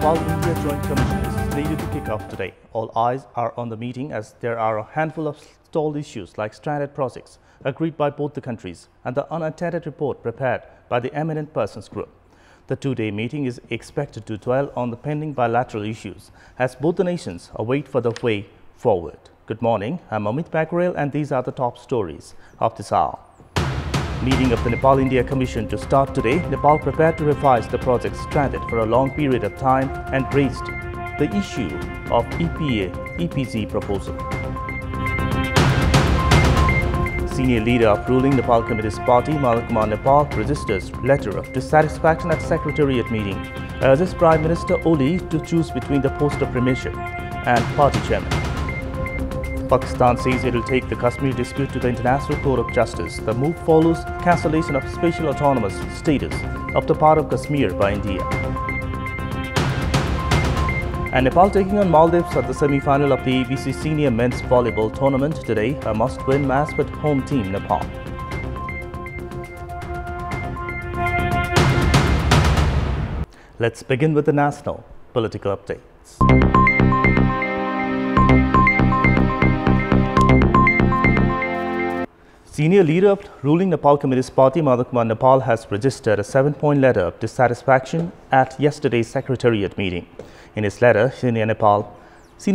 Nepal-India Joint Commission is slated to kick off today. All eyes are on the meeting as there are a handful of stalled issues like stranded projects agreed by both the countries and the unattended report prepared by the Eminent Persons Group. The two-day meeting is expected to dwell on the pending bilateral issues as both the nations await for the way forward. Good morning, I'm Amit Bakarel and these are the top stories of this hour. Meeting of the Nepal-India Commission to start today, Nepal prepared to revise the projects stranded for a long period of time and raised the issue of EPZ proposal. Senior leader of ruling Nepal Communist Party, Kumar Nepal, registers letter of dissatisfaction at Secretariat meeting, urges Prime Minister Oli to choose between the post of premiership and party chairman. Pakistan says it will take the Kashmir dispute to the International Court of Justice. The move follows cancellation of special autonomous status of the part of Kashmir by India. And Nepal taking on Maldives at the semi-final of the ABC Senior Men's Volleyball Tournament today, a must-win match with home team Nepal. Let's begin with the national political updates. Senior leader of ruling Nepal Communist Party, Kumar Nepal, has registered a 7-point letter of dissatisfaction at yesterday's Secretariat meeting. In his letter, Senior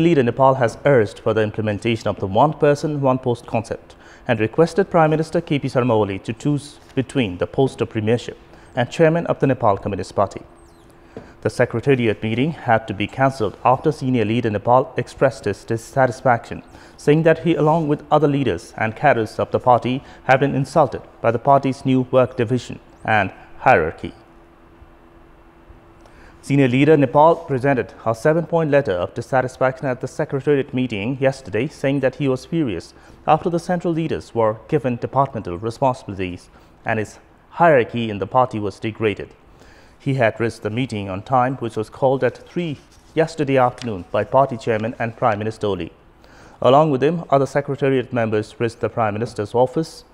leader Nepal has urged for the implementation of the one person, one post concept and requested Prime Minister KP Sharma Oli to choose between the post of premiership and chairman of the Nepal Communist Party. The Secretariat meeting had to be cancelled after senior leader Nepal expressed his dissatisfaction, saying that he, along with other leaders and cadres of the party, have been insulted by the party's new work division and hierarchy. Senior leader Nepal presented a 7-point letter of dissatisfaction at the Secretariat meeting yesterday, saying that he was furious after the central leaders were given departmental responsibilities and his hierarchy in the party was degraded. He had reached the meeting on time, which was called at 3 yesterday afternoon by party chairman and Prime Minister Oli. Along with him, other Secretariat members reached the Prime Minister's office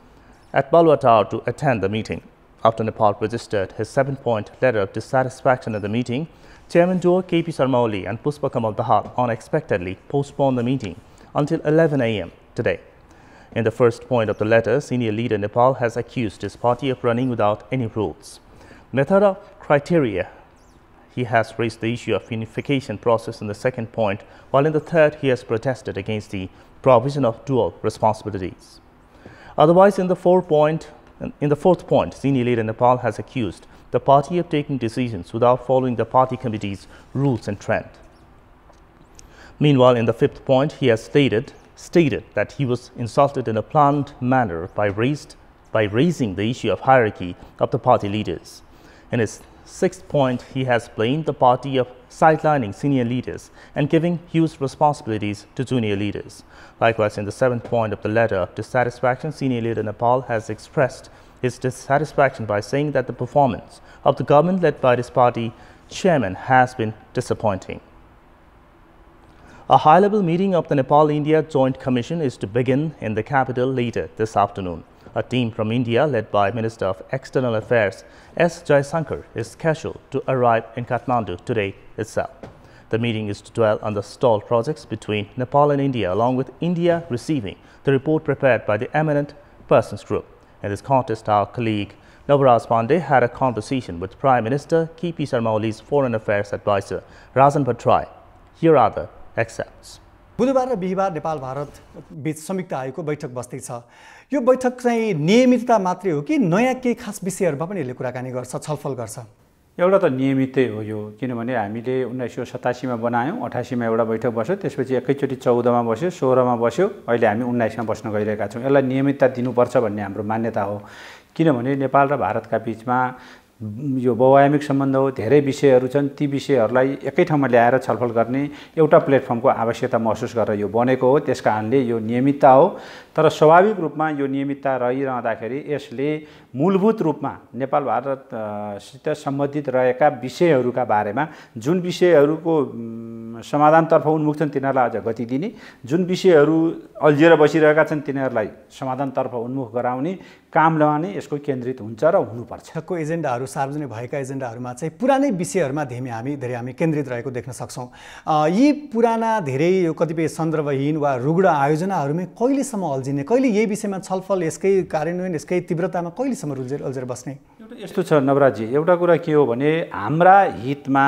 at Balwa Tower to attend the meeting. After Nepal registered his 7-point letter of dissatisfaction at the meeting, Chairman Duo KP Sharma Oli and Pushpa Kamal Dahal unexpectedly postponed the meeting until 11 a.m. today. In the first point of the letter, senior leader Nepal has accused his party of running without any rules, method or criteria. He has raised the issue of unification process in the second point, while in the third he has protested against the provision of dual responsibilities. Otherwise, in the fourth point, senior leader Nepal has accused the party of taking decisions without following the party committee's rules and trend. Meanwhile, in the fifth point, he has stated that he was insulted in a planned manner by raising the issue of hierarchy of the party leaders. In his sixth point, he has blamed the party of sidelining senior leaders and giving huge responsibilities to junior leaders. Likewise, in the seventh point of the letter of dissatisfaction, senior leader Nepal has expressed his dissatisfaction by saying that the performance of the government led by his party chairman has been disappointing. A high-level meeting of the Nepal-India Joint Commission is to begin in the capital later this afternoon. A team from India, led by Minister of External Affairs S. Jaisankar, is scheduled to arrive in Kathmandu today itself. The meeting is to dwell on the stalled projects between Nepal and India, along with India receiving the report prepared by the Eminent Persons Group. In this context, our colleague Navaraj Pandey had a conversation with Prime Minister KP Sharma Oli's Foreign Affairs Advisor Rajan Bhattrai. Here are the excerpts. बुधबार र बिहीबार नेपाल भारत बीच संयुक्त आयोगको बैठक बस्दैछ। यो बैठक चाहिँ नियमितता मात्रै हो कि नयाँ केही खास विषयहरुमा पनि यसले कुराकानी गर्छ, छलफल गर्छ? एउटा त नियमितै हो यो, किनभने हामीले 1987 मा बनायौं, 88 मा एउटा बैठक बस्यो, त्यसपछि एकैचोटी 14 मा बस्यो, 16 मा बस्यो, अहिले हामी 19 मा बस्न गइरहेका छौं। यसलाई नियमितता दिनुपर्छ भन्ने हाम्रो मान्यता हो, किनभने नेपाल र भारतका बीचमा यो बहुआयामिक सम्बन्ध हो, धेरै विषयहरू छन्, ती विषयहरूलाई एकै ठाउँमा ल्याएर छलफल गर्ने एउटा प्लेटफर्मको आवश्यकता महसुस गरेर यो बनेको हो। त्यसकारणले यो नियमितता हो, तर स्वाभाविक रूपमा यो नियमितता रहिरहँदाखेरि यसले मूलभूत रूपमा नेपाल भारतसित सम्बन्धित रहेका विषयहरूका बारेमा जुन विषयहरूको समाधानतर्फ उन्मुख छन् तिनीहरूलाई अझ गति दिने, जुन विषयहरू अल्झिएर बसिरहेका छन् तिनीहरूलाई समाधानतर्फ उन्मुख गराउने काम लगाउने यसको केन्द्रित हुन्छ र हुनुपर्छ। को एजेन्डाहरू सार्वजनिक भएका एजेन्डाहरूमा चाहिँ पुरानै विषयहरूमा धेरै हामी केन्द्रित रहेको देख्न सक्छौँ। यी पुराना धेरै यो कतिपय सन्दर्भहीन वा रुग्ण आयोजनाहरूमै कहिलेसम्म अल्झिने, कहिले यही विषयमा छलफल, यसकै कार्यान्वयन, यसकै तीव्रतामा कहिलेसम्म अल्झेर बस्ने? यस्तो छ नवराजी, एउटा कुरा के हो भने हाम्रा हितमा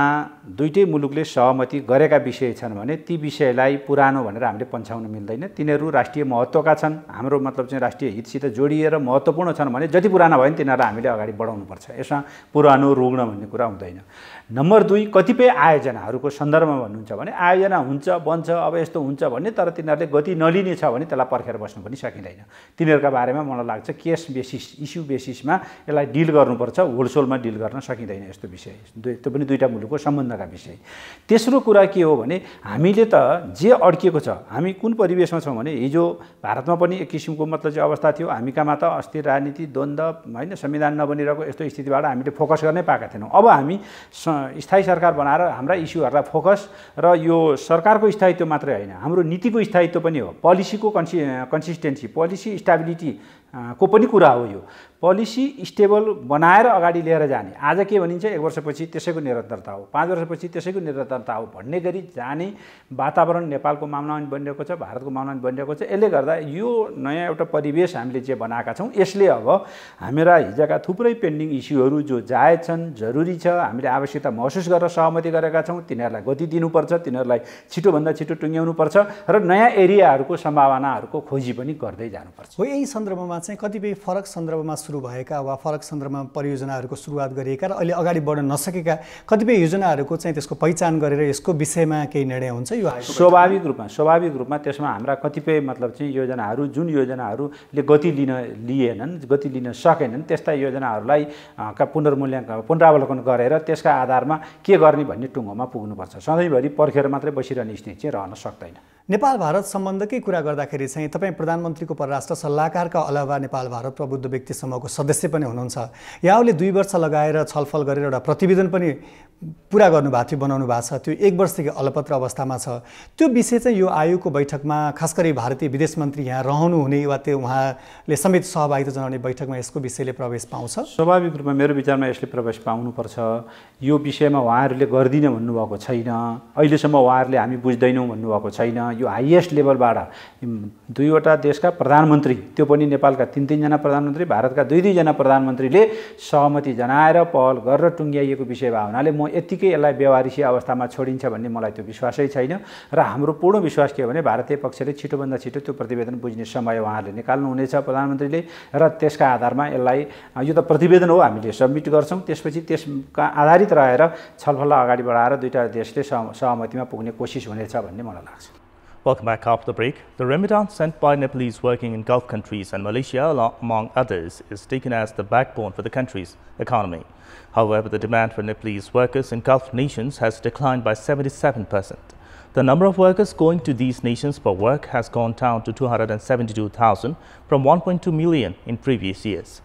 दुईटै मुलुकले सहमति गरेका विषय छन् भने ती विषयलाई पुरानो भनेर हामीले पन्छाउन मिल्दैन। तिनीहरू राष्ट्रिय महत्त्वका छन्, हाम्रो मतलब चाहिँ राष्ट्रिय हितसित जोडिएर महत्त्वपूर्ण छन् भने जति पुराना भयो नि तिनीहरूलाई हामीले अगाडि बढाउनुपर्छ। यसमा पुरानो रुग्ण भन्ने कुरा हुँदैन। नम्बर 2, कतिपय आयोजनाहरूको सन्दर्भमा भन्नुहुन्छ भने आयोजना हुन्छ बन्छ अब यस्तो हुन्छ भन्ने, तर तिनीहरूले गति नलिने छ भने त्यसलाई पर्खेर बस्नु पनि सकिँदैन। तिनीहरूका बारेमा मलाई लाग्छ केस बेसिस, इस्यु बेसिसमा यसलाई डिल गर्नुपर्छ, होलसोलमा डिल गर्न सकिँदैन यस्तो विषय। त्यो पनि दुईटा मुलुकको सम्बन्धका विषय। तेस्रो कुरा के हो भने हामीले त जे अड्किएको छ, हामी कुन परिवेशमा छौँ भने हिजो भारतमा पनि एक किसिमको मतलब चाहिँ अवस्था थियो, हामी कहाँ त अस्थिर राजनीति, द्वन्द्व होइन, संविधान नबनिरहेको यस्तो स्थितिबाट हामीले फोकस गर्नै पाएका थिएनौँ। अब हामी स्थायी सरकार बनाएर हाम्रा इस्युहरूलाई फोकस र यो सरकारको स्थायित्व मात्रै होइन, हाम्रो नीतिको स्थायित्व पनि हो, पोलिसीको कन्सिस्टेन्सी, पोलिसी स्टेबिलिटी को पनि कुरा हो। यो पोलिसी स्टेबल बनाएर अगाडि लिएर जाने, आज के भनिन्छ 1 वर्षपछि त्यसैको निरन्तरता हो, 5 वर्षपछि त्यसैको निरन्तरता हो भन्ने गरी जाने वातावरण नेपालको मामलामा बनिरहेको छ, भारतको मामलामा बनिरहेको छ। यसले गर्दा यो नयाँ एउटा परिवेश हामीले जे बनाएका छौँ यसले अब हाम्रा हिजोका थुप्रै पेन्डिङ इस्युहरू जो जायज छन्, जरुरी छ, हामीले आवश्यकता महसुस गरेर सहमति गरेका छौँ, तिनीहरूलाई गति दिनुपर्छ, तिनीहरूलाई छिटोभन्दा छिटो टुङ्ग्याउनुपर्छ र नयाँ एरियाहरूको सम्भावनाहरूको खोजी पनि गर्दै जानुपर्छ। हो, यही सन्दर्भमा चाहिँ कतिपय फरक सन्दर्भमा सुरु भएका वा फरक सन्दर्भमा परियोजनाहरूको सुरुवात गरिएका र अहिले अगाडि बढ्न नसकेका कतिपय योजनाहरूको चाहिँ त्यसको पहिचान गरेर यसको विषयमा केही निर्णय हुन्छ यो स्वाभाविक रूपमा त्यसमा हाम्रा कतिपय मतलब चाहिँ योजनाहरू जुन योजनाहरूले गति लिन सकेनन् त्यस्ता योजनाहरूलाई पुनरावलोकन गरेर त्यसका आधारमा के गर्ने भन्ने टुङ्गोमा पुग्नुपर्छ। सधैँभरि पर्खेर मात्रै बसिरहने स्थिति चाहिँ रहन सक्दैन। नेपाल भारत सम्बन्धकै कुरा गर्दाखेरि चाहिँ तपाईँ प्रधानमन्त्रीको परराष्ट्र सल्लाहकारका अलावा नेपाल भारत प्रबुद्ध व्यक्ति समूहको सदस्य पनि हुनुहुन्छ। यहाँले 2 वर्ष लगाएर छलफल गरेर एउटा प्रतिवेदन पनि पुरा गर्नुभएको थियो, बनाउनु भएको छ, त्यो 1 वर्षदेखि अलपत्र अवस्थामा छ। त्यो विषय चाहिँ यो आयोगको बैठकमा खास गरी भारतीय विदेश मन्त्री यहाँ रहनुहुने वा त्यो उहाँले समेत सहभागिता जनाउने बैठकमा यसको विषयले प्रवेश पाउँछ? स्वाभाविक रूपमा मेरो विचारमा यसले प्रवेश पाउनुपर्छ। यो विषयमा उहाँहरूले गर्दिन भन्नुभएको छैन, अहिलेसम्म उहाँहरूले हामी बुझ्दैनौँ भन्नुभएको छैन। यो हाइएस्ट लेभलबाट 2वटा देशका प्रधानमन्त्री, त्यो पनि नेपालका 3 जना प्रधानमन्त्री, भारतका 2 जना प्रधानमन्त्रीले सहमति जनाएर पहल गरेर टुङ्ग्याइएको विषय भए हुनाले म यत्तिकै यसलाई व्यवहारिसी अवस्थामा छोडिन्छ भन्ने मलाई त्यो विश्वासै छैन। र हाम्रो पूर्ण विश्वास के हो भने भारतीय पक्षले छिटोभन्दा छिटो त्यो प्रतिवेदन बुझ्ने समय उहाँहरूले निकाल्नुहुनेछ प्रधानमन्त्रीले, र त्यसका आधारमा यसलाई यो त प्रतिवेदन हो हामीले सबमिट गर्छौँ, त्यसपछि त्यसका आधारित रहेर छलफललाई अगाडि बढाएर दुईटा देशले सहमतिमा पुग्ने कोसिस हुनेछ भन्ने मलाई लाग्छ। Welcome back after the break. The remittance sent by Nepalese working in Gulf countries and Malaysia, among others, is taken as the backbone for the country's economy. However, the demand for Nepalese workers in Gulf nations has declined by 77%. The number of workers going to these nations for work has gone down to 272,000 from 1.2 million in previous years.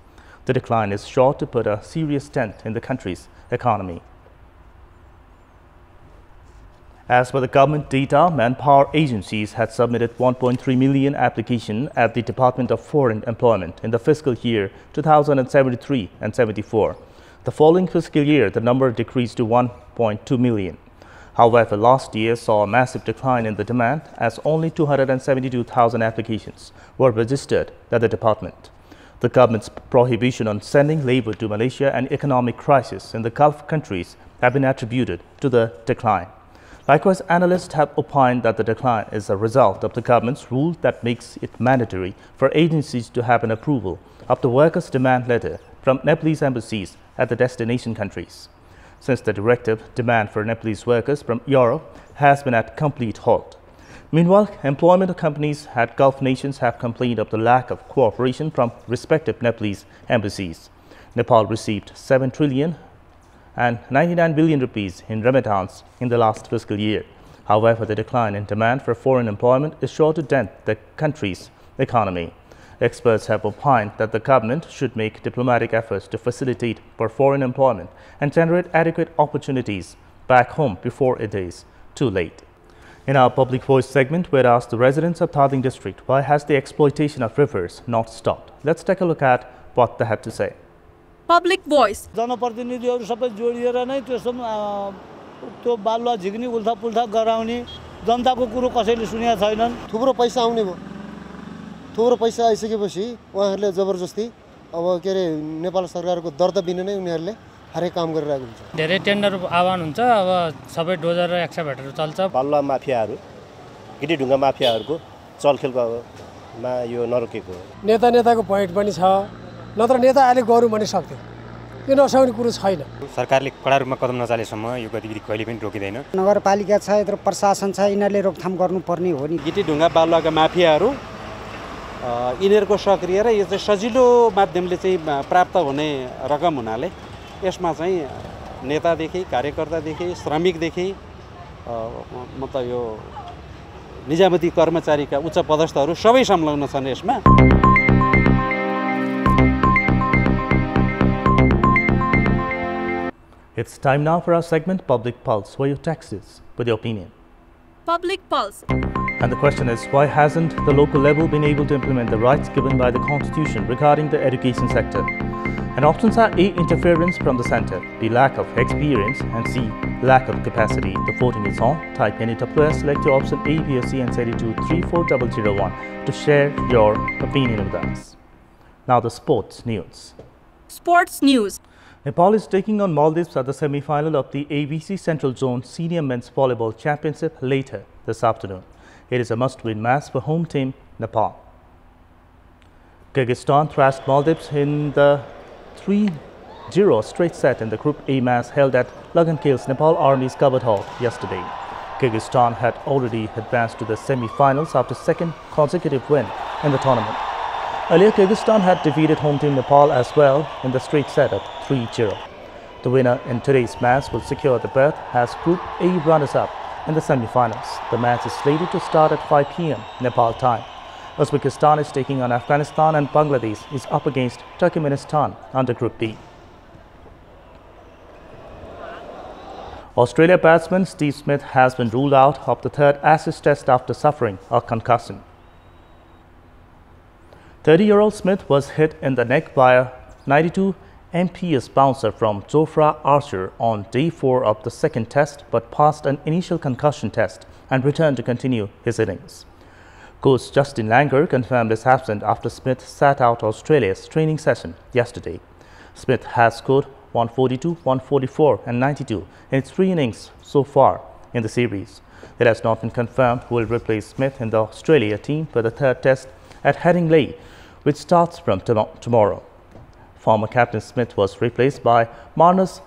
The decline is sure to put a serious dent in the country's economy. As per the government data, manpower agencies had submitted 1.3 million applications at the Department of Foreign Employment in the fiscal year 2073 and 74. The following fiscal year, the number decreased to 1.2 million. However, last year saw a massive decline in the demand as only 272,000 applications were registered at the department. The government's prohibition on sending labor to Malaysia and economic crisis in the Gulf countries have been attributed to the decline. Likewise, analysts have opined that the decline is a result of the government's rule that makes it mandatory for agencies to have an approval of the workers' demand letter from Nepalese embassies at the destination countries. Since the directive, demand for Nepalese workers from Europe has been at complete halt. Meanwhile, employment companies at Gulf nations have complained of the lack of cooperation from respective Nepalese embassies. Nepal received 7 trillion and 99 billion rupees in remittance in the last fiscal year. However, the decline in demand for foreign employment is sure to dent the country's economy. Experts have opined that the government should make diplomatic efforts to facilitate for foreign employment and generate adequate opportunities back home before it is too late. In our Public Voice segment, we asked the residents of Thading district why has the exploitation of rivers not stopped. Let's take a look at what they had to say. Public Voice. जनप्रतिनिधिहरू सबै जोडिएर नै त्यो बालुवा झिक्ने उल्थापुल्था गराउने जनताको कुरो कसैले सुनेका छैनन्। थुप्रो पैसा आउने भयो, थुप्रो पैसा आइसकेपछि उहाँहरूले जबरजस्ती अब के अरे नेपाल सरकारको दर्ता बिना नै उनीहरूले हरेक काम गरिरहेको हुन्छ। धेरै टेन्डर आह्वान हुन्छ, अब सबै डोजर र एक्सकाभेटर चल्छ। बालुवा माफियाहरू, गिटी ढुङ्गा माफियाहरूको चलखेलमा यो नरोकेको हो। नेताको पोइन्ट पनि छ, नत्र नेता अहिले गरौँ भने सक्थ्यो, यो नसक्ने कुरो छैन। सरकारले कडा रूपमा कदम नचालेसम्म यो गतिविधि कहिले पनि रोकिँदैन। नगरपालिका छ, यत्रो प्रशासन छ, यिनीहरूले रोकथाम गर्नुपर्ने हो नि। गिटी ढुङ्गा बालुवाका माफियाहरू यिनीहरूको सक्रिय र यो चाहिँ सजिलो माध्यमले चाहिँ प्राप्त हुने रकम हुनाले यसमा चाहिँ नेतादेखि कार्यकर्तादेखि श्रमिकदेखि मतलब यो निजामती कर्मचारीका उच्च पदस्थहरू सबै संलग्न छन् यसमा। It's time now for our segment Public Pulse, where you text us with your opinion. Public Pulse. And the question is, why hasn't the local level been able to implement the rights given by the Constitution regarding the education sector? And options are A. Interference from the centre, B. Lack of experience, and C. Lack of capacity. The voting is on. Type NEWS, select your option A, B or C and send it to 34001 to share your opinion with us. Now the sports news. Sports news. Nepal is taking on Maldives at the semi-final of the ABC Central Zone Senior Men's Volleyball Championship later this afternoon. It is a must-win match for home team Nepal. Kyrgyzstan thrashed Maldives in the 3-0 straight set in the Group A match held at Lagan-Kales Nepal Army's covered hall yesterday. Kyrgyzstan had already advanced to the semi-finals after second consecutive win in the tournament. Earlier, Kyrgyzstan had defeated home team Nepal as well in the straight set of 3-0. The winner in today's match will secure the berth as Group A runners-up in the semi-finals. The match is slated to start at 5 p.m. Nepal time. Uzbekistan is taking on Afghanistan and Bangladesh is up against Turkmenistan under Group B. Australia batsman Steve Smith has been ruled out of the third Ashes test after suffering a concussion. 30-year-old Smith was hit in the neck by a 92 MPS bouncer from Jofra Archer on day 4 of the second test, but passed an initial concussion test and returned to continue his innings. Coach Justin Langer confirmed his absence after Smith sat out Australia's training session yesterday. Smith has scored 142, 144 and 92 in 3 innings so far in the series. It has not been confirmed who will replace Smith in the Australia team for the third test at Headingley, which starts from tomorrow. Former captain Smith was replaced by Marnus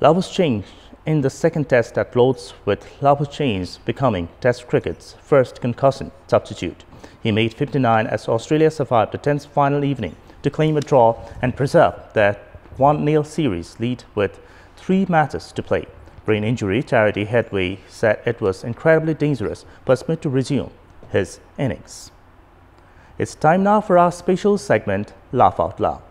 Labuschagne in the second test at Lord's, with Labuschagne becoming Test cricket's first concussion substitute. He made 59 as Australia survived the 10th final evening to claim a draw and preserve their 1-0 series lead with 3 matches to play. Brain injury charity Headway said it was incredibly dangerous for Smith to resume his innings. It's time now for our special segment, Laugh Out Loud.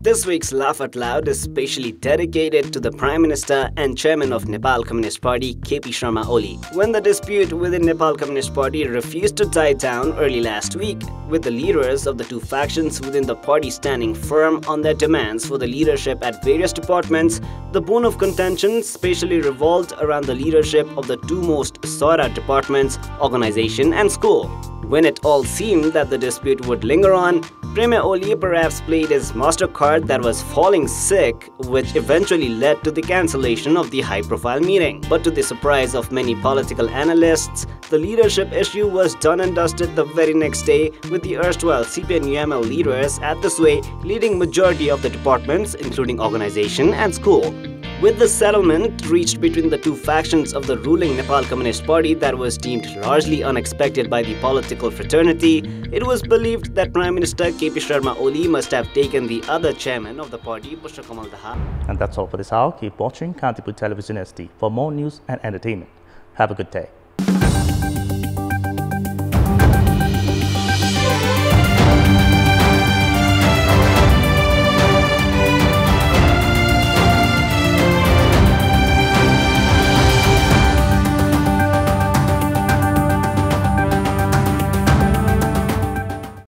This week's Laugh Out Loud is specially dedicated to the Prime Minister and Chairman of Nepal Communist Party, KP Sharma Oli, when the dispute within Nepal Communist Party refused to die down early last week, with the leaders of the two factions within the party standing firm on their demands for the leadership at various departments. The bone of contention specially revolved around the leadership of the two most sought-out departments, organization and school. When it all seemed that the dispute would linger on, Premier Oli perhaps played his master card that was falling sick, which eventually led to the cancellation of the high-profile meeting. But to the surprise of many political analysts, the leadership issue was done and dusted the very next day, with the erstwhile CPN-UML leaders at the sway leading majority of the departments, including organization and school. With the settlement reached between the two factions of the ruling Nepal Communist Party that was deemed largely unexpected by the political fraternity, it was believed that Prime Minister KP Sharma Oli must have taken the other chairman of the party, Pushpa Kamal Daha. And that's all for this hour. Keep watching Kantipur Television SD for more news and entertainment. Have a good day.